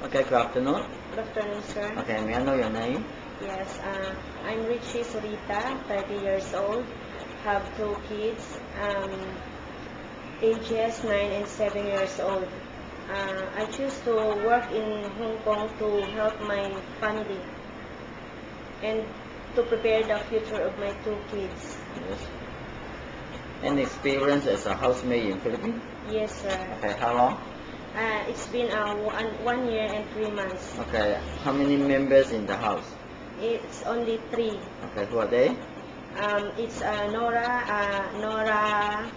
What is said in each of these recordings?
Okay, good afternoon. Good afternoon, sir. Okay, may I know your name? Yes, I'm Richie Surita, 30 years old, have two kids, ages 9 and 7 years old. I choose to work in Hong Kong to help my family and to prepare the future of my two kids. Yes. Any experience as a housemaid in Philippines? Yes, sir. Okay, how long? It's been 1 year and 3 months. Okay, how many members in the house? It's only 3. Okay, who are they? It's Nora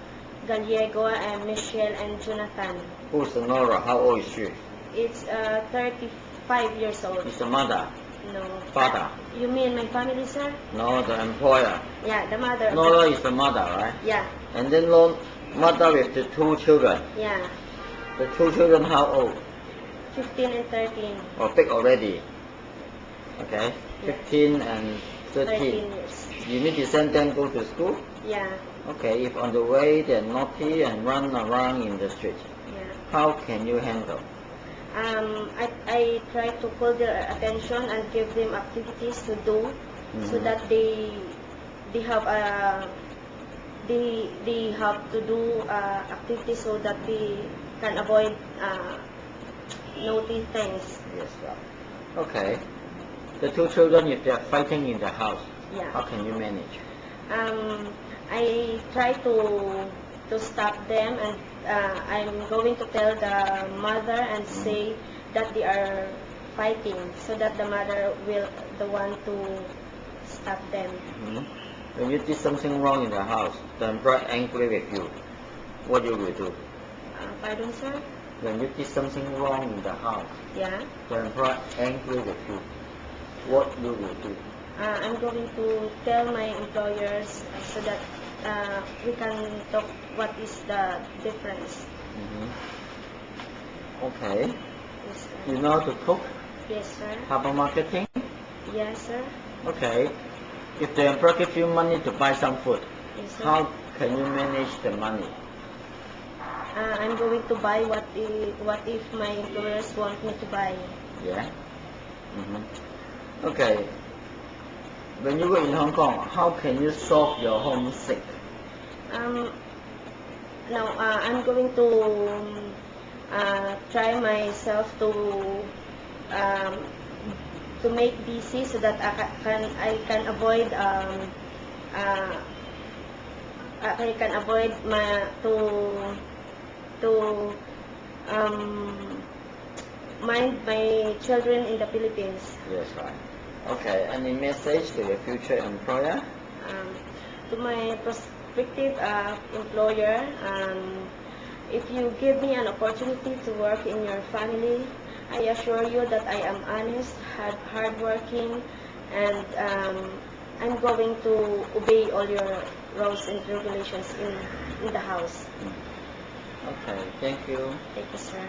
Gallego and Michelle and Jonathan. Who's Nora? How old is she? It's 35 years old. Is the mother? No. Father? You mean my family, sir? No, the employer. Yeah, the mother. Nora is the mother, right? Yeah, And then mother with the two children. yeah. The two children how old? 15 and 13. Or big already? Okay, Yeah. 15 and 13. 13 years. You need to send them go to school? Yeah, Okay, if on the way they're naughty and run around in the street, yeah. how can you handle? I try to call their attention and give them activities to do so that they have they have to do activities so that they can avoid naughty things. Yes, right. Okay. The two children, if they're fighting in the house, Yeah. how can you manage? I try to stop them, and I'm going to tell the mother and say that they are fighting, so that the mother will the one to stop them. When you did something wrong in the house, the employer angry with you, what you will do? Pardon, sir? When you did something wrong in the house, Yeah. the employer angry with you, what you will do? I'm going to tell my employers so that we can talk what is the difference. Okay. Yes, sir. You know how to cook? Yes, sir. How about marketing? Yes, sir. Okay. If the employer gives you money to buy some food, Yes, sir. how can you manage the money? I'm going to buy what if my employers want me to buy. Yeah. Okay. When you were in Hong Kong, how can you solve your homesick? Now I'm going to try myself to make busy so that I can avoid I can avoid to mind my children in the Philippines. Yes, right. Okay. Any message to your future employer? To my prospective employer, if you give me an opportunity to work in your family, I assure you that I am honest, hardworking, and I'm going to obey all your rules and regulations in the house. Okay. Thank you. Thank you, sir.